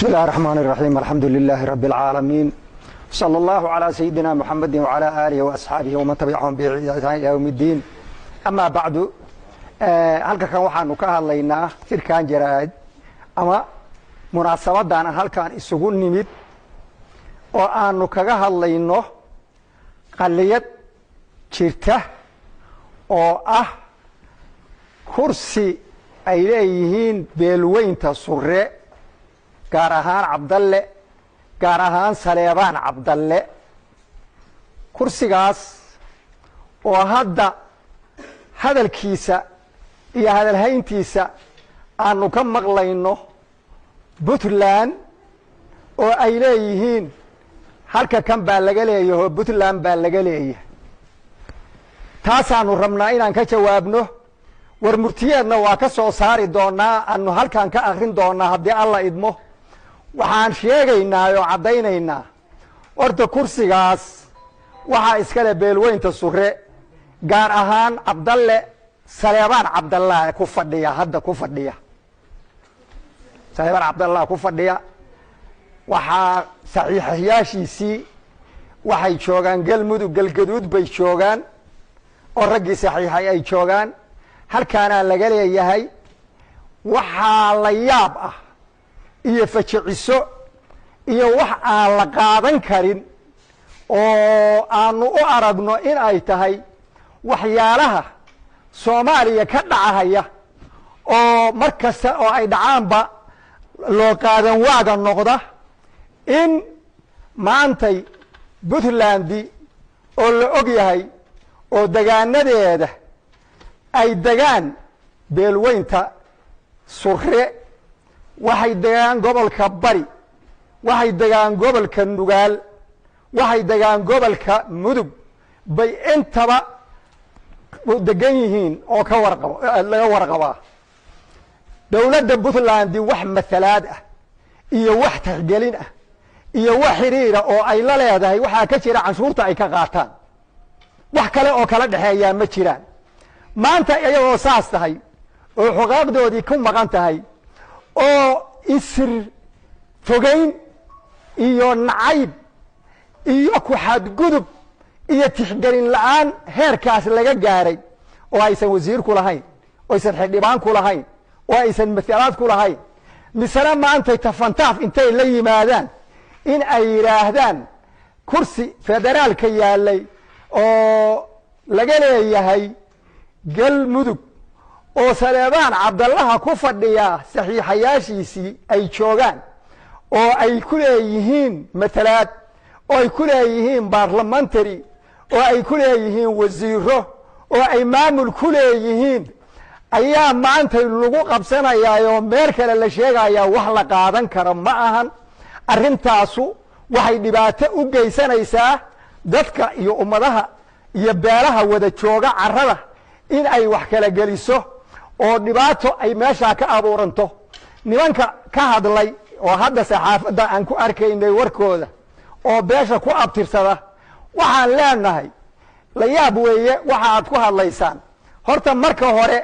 بسم الله الرحمن الرحيم. الحمد لله رب العالمين، صلى الله على سيدنا محمد وعلى آله وأصحابه ومن تبعهم بإحسان إلى يوم الدين. أما بعد، halkan waxaanu ka hadlaynaa shirkan jaraa'id ama munaasabadan halkan isugu nimid oo aanu kaga hadlayno qaliyad jirta oo ah kursi ay leeyihiin beelweynta Surre, gaar ahaan Cabdalle, gaar ahaan Saleebaan Cabdalle. kursigaas oo hadda hadalkiisa iyo hadalhayntiisa aanu ka maqlayno Puntland oo ay leeyihiin halka kan baa laga leeyahay, Puntland baa laga leeyahay. taasaanu rabnaa inaan ka jawaabno, war murtiyeedna waa ka soo saari doonaa, aanu halkan ka akhrin doonaa haddii alla idmo. waxaan sheegaynaa oo caddaynaynaa horta kursigaas waxaa iskale beelweynta Surre, gaar ahaan Cabdalle, Saleebaan Cabdallah ku fadhiya, hadda ku fadhiya Saleebaan Cabdallah ku fadhiya. waxaa saxiixayaashiisii waxay joogaan Galmudug, Galgaduud bay joogaan oo raggii saxiixay ay joogaan. halkaanaa laga leeyahay. waxaa la yaab ah iyo fajiciso iyo wax aan la qaadan karin oo aanu u aragno in ay tahay waxyaalaha Soomaaliya ka dhacaya oo mar kasta oo ay dhacaanba loo qaadan waaga noqda, in maantay Puntland oo la og yahay oo degaanadeeda ay degaan beelweynta Surre, waxay degaan gobolka Bari, waxay degaan gobolka Nugaal, waxay degaan gobolka Mudug, bay intaba degan yihiin oo ka warqabo laga warqabaa. dowladda Puntland wax matalaad ah iyo wax tixgelin ah iyo wax xiriira oo ay la leedahay waxaa ka jira canshuurta ay ka qaataan. wax kale oo kala dhexeeyaa ma jiraan. maanta iyagoo saas tahay oo xuquuqdoodii ku maqan tahay oo isir fogeyn iyo nacayb iyo ku xadgudub iyo tixgelin la'aan heerkaas laga gaaray, oo aysan wasiir ku lahayn, oo aysan xildhibaan ku lahayn, oo aysan matalaad ku lahayn, misena maantay tafantaaf intay la yimaadaan in ay yidhaahdaan kursi federaalka yaallay oo laga leeyahay Galmudug oo Saleebaan Cabdallaha ku fadhiya saxiixayaashiisii ay joogaan, oo ay ku leeyihiin matalaad, oo ay ku leeyihiin baarlamentary, oo ay ku leeyihiin wasiiro, oo ay maamul ku leeyihiin, ayaa maanta lagu qabsanayaa oo meel kale la sheegayaa. wax la qaadan karo ma ahan. arrintaasu waxay dhibaato u geysanaysaa dadka iyo ummadaha iyo beelaha wada jooga carrada, in ay wax kala geliso oo dhibaato ay meeshaa ka abuuranto. nimanka ka hadlay oo hadda saxaafadda aan ku arkaynay warkooda oo beesha ku abtirsada, waxaan leenahay la yaab weeye waxa aad ku hadlaysaan. horta marka hore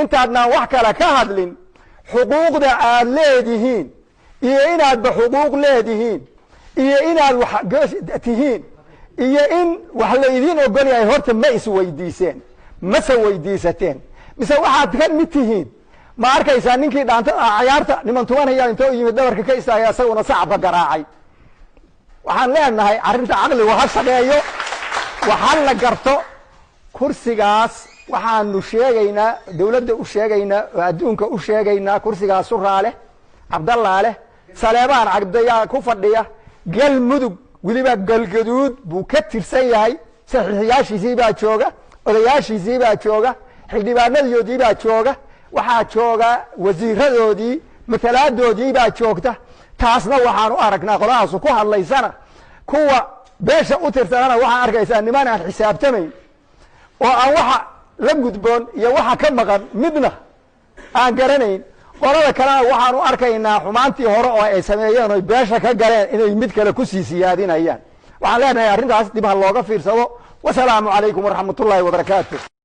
intaadnaan wax kale ka hadlin, xuquuqda aad leedihiin iyo inaadba xuquuq leedihiin iyo inaad wax tihiin iyo in wax laydiin ogol yahay horta ma isweydiiseen, mase weydiisateen, mise waxaad ka mid tihiin. ma arkaysaa ninkii dhaantada cayaarta niman tumanaya intoo yimid dhabarka ka istaagay asaguna sacabka garaacay. waxaan leenahay arrinta caqligu ha shaqeeyo, waxaa la garto. kursigaas waxaanu sheegaynaa, dowladda u sheegaynaa oo adduunka u sheegaynaa, kursigaas Surraa leh, Cabdallaa leh, Saleebaan Cabdallah ku fadhiya. Galmudug weliba Galgaduud buu ka tirsan yahay. saxiixayaashiisii baa jooga, odayaashiisii baa jooga, xildhibaanadoodii baa jooga, waxaa jooga wasiiradoodii, matalaadoodii baa joogta. taasna waxaan u aragnaa qolahaasu ku hadlaysana, kuwa beesha u tirsanana waxaan arkaysaa niman aan xisaabtamayn oo aan waxa la gudboon iyo waxa ka maqan midna aan garanayn. qolada kalena waxaan u arkaynaa xumaantii hore oo ay sameeyeen oo beesha ka galeen inay mid kale ku sii siyaadinayaan. waxaan leenahay arrintaas dib ha looga fiirsado. wasalaamu calaykum waraxmatullaahi wabarakaatu.